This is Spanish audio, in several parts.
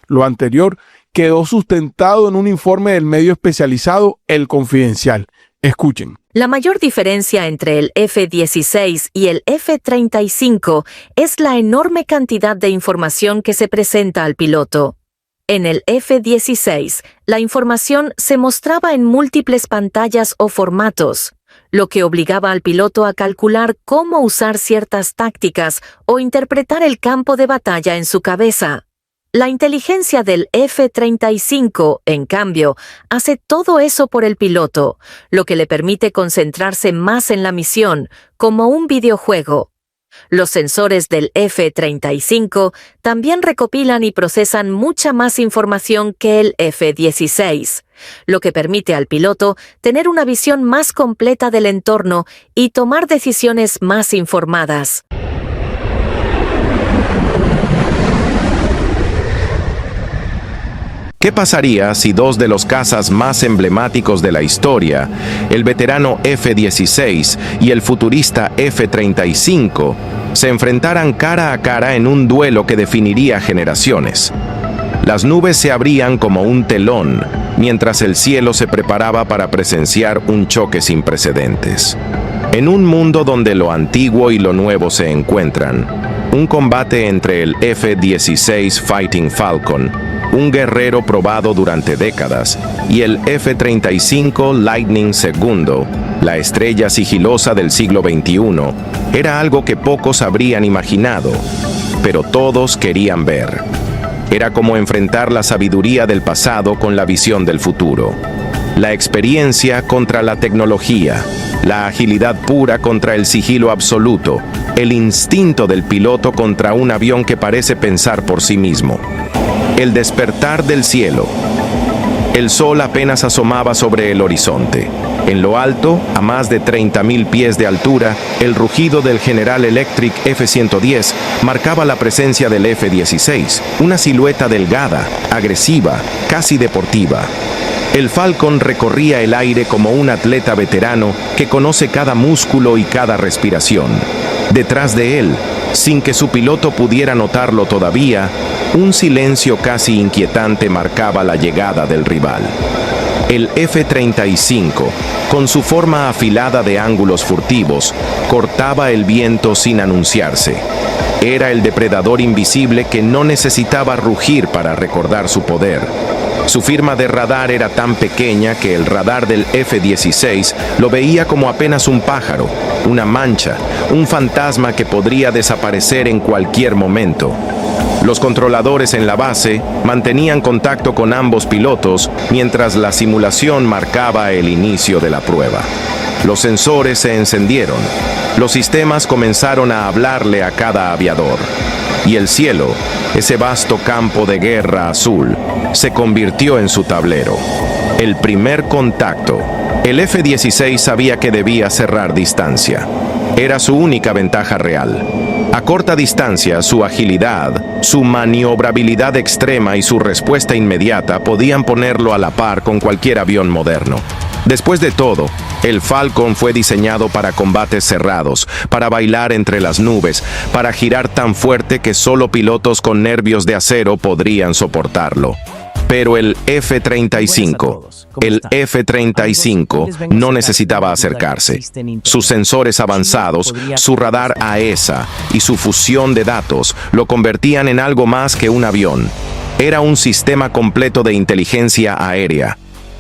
Lo anterior quedó sustentado en un informe del medio especializado El Confidencial. Escuchen. La mayor diferencia entre el F-16 y el F-35 es la enorme cantidad de información que se presenta al piloto. En el F-16, la información se mostraba en múltiples pantallas o formatos, lo que obligaba al piloto a calcular cómo usar ciertas tácticas o interpretar el campo de batalla en su cabeza. La inteligencia del F-35, en cambio, hace todo eso por el piloto, lo que le permite concentrarse más en la misión, como un videojuego. Los sensores del F-35 también recopilan y procesan mucha más información que el F-16, lo que permite al piloto tener una visión más completa del entorno y tomar decisiones más informadas. ¿Qué pasaría si dos de los cazas más emblemáticos de la historia, el veterano F-16 y el futurista F-35, se enfrentaran cara a cara en un duelo que definiría generaciones? Las nubes se abrían como un telón, mientras el cielo se preparaba para presenciar un choque sin precedentes. En un mundo donde lo antiguo y lo nuevo se encuentran, un combate entre el F-16 Fighting Falcon, un guerrero probado durante décadas, y el F-35 Lightning II, la estrella sigilosa del siglo XXI, era algo que pocos habrían imaginado, pero todos querían ver. Era como enfrentar la sabiduría del pasado con la visión del futuro. La experiencia contra la tecnología, la agilidad pura contra el sigilo absoluto, el instinto del piloto contra un avión que parece pensar por sí mismo. El despertar del cielo. El sol apenas asomaba sobre el horizonte. En lo alto, a más de 30.000 pies de altura, el rugido del General Electric F-110 marcaba la presencia del F-16, una silueta delgada, agresiva, casi deportiva. El Falcon recorría el aire como un atleta veterano que conoce cada músculo y cada respiración. Detrás de él, sin que su piloto pudiera notarlo todavía, un silencio casi inquietante marcaba la llegada del rival. El F-35, con su forma afilada de ángulos furtivos, cortaba el viento sin anunciarse. Era el depredador invisible que no necesitaba rugir para recordar su poder. Su firma de radar era tan pequeña que el radar del F-16 lo veía como apenas un pájaro, una mancha, un fantasma que podría desaparecer en cualquier momento. Los controladores en la base mantenían contacto con ambos pilotos mientras la simulación marcaba el inicio de la prueba. Los sensores se encendieron. Los sistemas comenzaron a hablarle a cada aviador. Y el cielo, ese vasto campo de guerra azul, se convirtió en su tablero. El primer contacto. El F-16 sabía que debía cerrar distancia. Era su única ventaja real. A corta distancia, su agilidad, su maniobrabilidad extrema y su respuesta inmediata podían ponerlo a la par con cualquier avión moderno. Después de todo, el Falcon fue diseñado para combates cerrados, para bailar entre las nubes, para girar tan fuerte que solo pilotos con nervios de acero podrían soportarlo. Pero el F-35 no necesitaba acercarse. Sus sensores avanzados, su radar AESA y su fusión de datos lo convertían en algo más que un avión. Era un sistema completo de inteligencia aérea.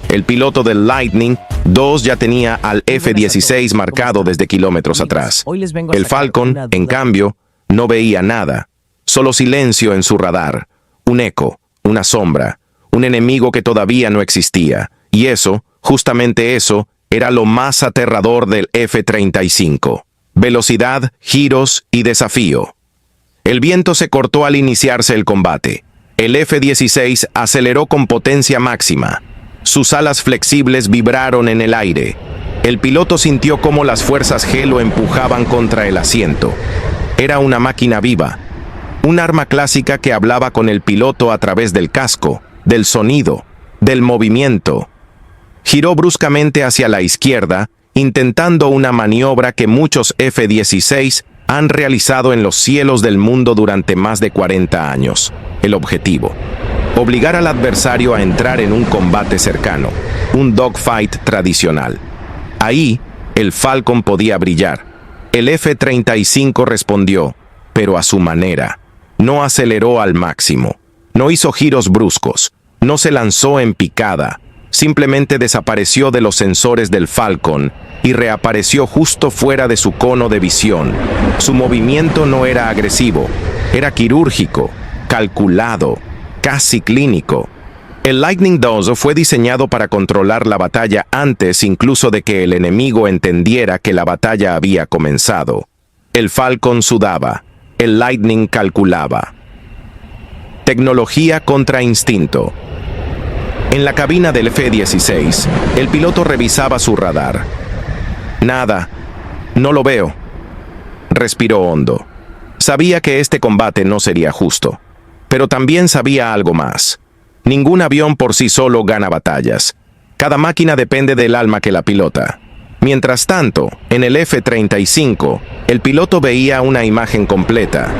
El piloto del Lightning II ya tenía al F-16 marcado desde kilómetros atrás. El Falcon, en cambio, no veía nada, solo silencio en su radar, un eco, una sombra, un enemigo que todavía no existía. Y eso, justamente eso, era lo más aterrador del F-35. Velocidad, giros y desafío. El viento se cortó al iniciarse el combate. El F-16 aceleró con potencia máxima. Sus alas flexibles vibraron en el aire. El piloto sintió cómo las fuerzas G lo empujaban contra el asiento. Era una máquina viva, un arma clásica que hablaba con el piloto a través del casco, del sonido, del movimiento. Giró bruscamente hacia la izquierda, intentando una maniobra que muchos F-16 han realizado en los cielos del mundo durante más de 40 años. El objetivo: obligar al adversario a entrar en un combate cercano, un dogfight tradicional. Ahí, el Falcon podía brillar. El F-35 respondió, pero a su manera. No aceleró al máximo, no hizo giros bruscos, no se lanzó en picada, simplemente desapareció de los sensores del Falcon y reapareció justo fuera de su cono de visión. Su movimiento no era agresivo, era quirúrgico, calculado, casi clínico. El Lightning II fue diseñado para controlar la batalla antes incluso de que el enemigo entendiera que la batalla había comenzado. El Falcon sudaba, el Lightning calculaba. Tecnología contra instinto. En la cabina del F-16, el piloto revisaba su radar. Nada, no lo veo. Respiró hondo. Sabía que este combate no sería justo, pero también sabía algo más. Ningún avión por sí solo gana batallas. Cada máquina depende del alma que la pilota. Mientras tanto, en el F-35, el piloto veía una imagen completa.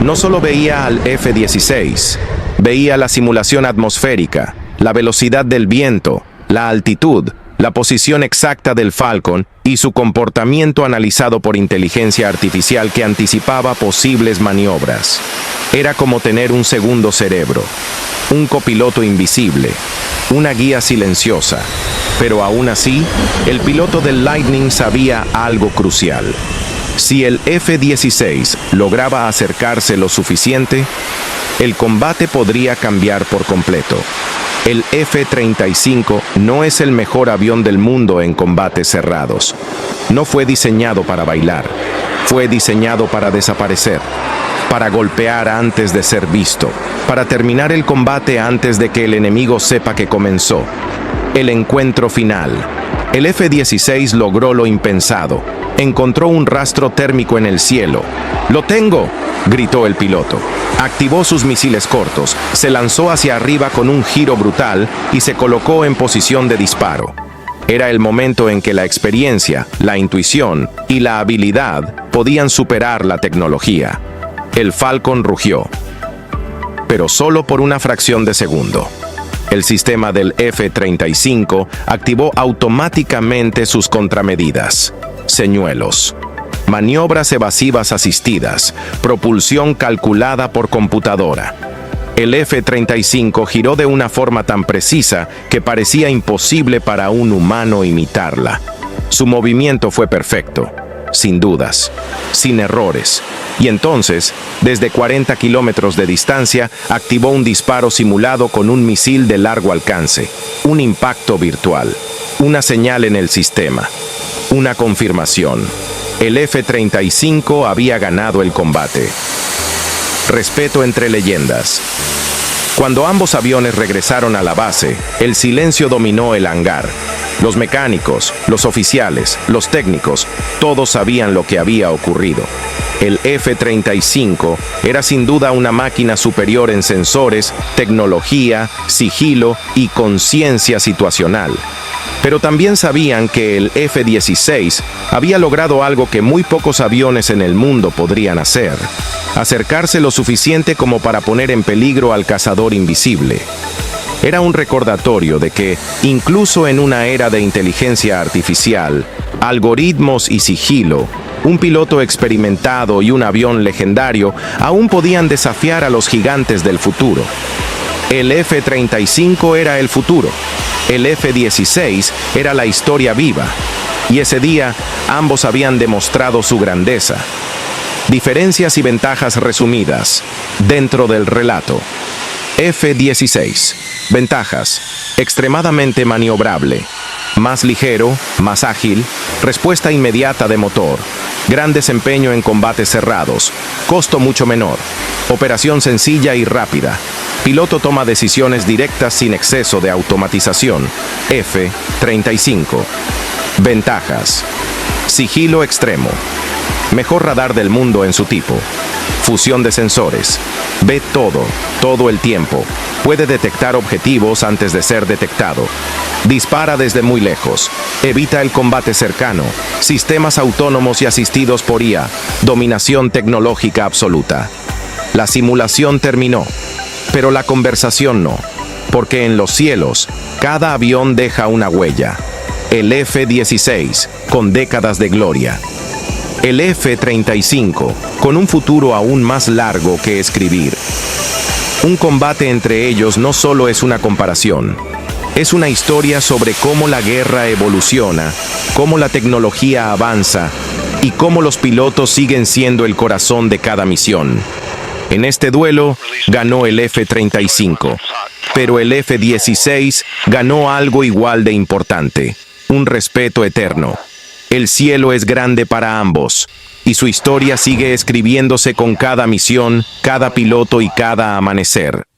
No solo veía al F-16, veía la simulación atmosférica, la velocidad del viento, la altitud, la posición exacta del Falcon y su comportamiento analizado por inteligencia artificial que anticipaba posibles maniobras. Era como tener un segundo cerebro, un copiloto invisible, una guía silenciosa. Pero aún así, el piloto del Lightning sabía algo crucial. Si el F-16 lograba acercarse lo suficiente, el combate podría cambiar por completo. El F-35 no es el mejor avión del mundo en combates cerrados. No fue diseñado para bailar, fue diseñado para desaparecer, para golpear antes de ser visto, para terminar el combate antes de que el enemigo sepa que comenzó. El encuentro final. El F-16 logró lo impensado. Encontró un rastro térmico en el cielo. ¡Lo tengo!, gritó el piloto. Activó sus misiles cortos, se lanzó hacia arriba con un giro brutal y se colocó en posición de disparo. Era el momento en que la experiencia, la intuición y la habilidad podían superar la tecnología. El Falcon rugió, pero solo por una fracción de segundo. El sistema del F-35 activó automáticamente sus contramedidas. Señuelos, maniobras evasivas asistidas, propulsión calculada por computadora. El F-35 giró de una forma tan precisa que parecía imposible para un humano imitarla. Su movimiento fue perfecto, sin dudas, sin errores. Y entonces, desde 40 kilómetros de distancia, activó un disparo simulado con un misil de largo alcance, un impacto virtual, una señal en el sistema, una confirmación. El F-35 había ganado el combate. Respeto entre leyendas. Cuando ambos aviones regresaron a la base, el silencio dominó el hangar. Los mecánicos, los oficiales, los técnicos, todos sabían lo que había ocurrido. El F-35 era sin duda una máquina superior en sensores, tecnología, sigilo y conciencia situacional. Pero también sabían que el F-16 había logrado algo que muy pocos aviones en el mundo podrían hacer: acercarse lo suficiente como para poner en peligro al cazador invisible. Era un recordatorio de que, incluso en una era de inteligencia artificial, algoritmos y sigilo, un piloto experimentado y un avión legendario aún podían desafiar a los gigantes del futuro. El F-35 era el futuro. El F-16 era la historia viva. Y ese día, ambos habían demostrado su grandeza. Diferencias y ventajas resumidas dentro del relato. F-16. Ventajas: extremadamente maniobrable, más ligero, más ágil, respuesta inmediata de motor, gran desempeño en combates cerrados, costo mucho menor, operación sencilla y rápida, piloto toma decisiones directas sin exceso de automatización. F-35. Ventajas: sigilo extremo, mejor radar del mundo en su tipo, fusión de sensores, ve todo el tiempo, puede detectar objetivos antes de ser detectado, dispara desde muy lejos, evita el combate cercano, sistemas autónomos y asistidos por IA, dominación tecnológica absoluta. La simulación terminó. Pero la conversación no, porque en los cielos, cada avión deja una huella. El F-16, con décadas de gloria. El F-35, con un futuro aún más largo que escribir. Un combate entre ellos no solo es una comparación, es una historia sobre cómo la guerra evoluciona, cómo la tecnología avanza y cómo los pilotos siguen siendo el corazón de cada misión. En este duelo ganó el F-35, pero el F-16 ganó algo igual de importante, un respeto eterno. El cielo es grande para ambos, y su historia sigue escribiéndose con cada misión, cada piloto y cada amanecer.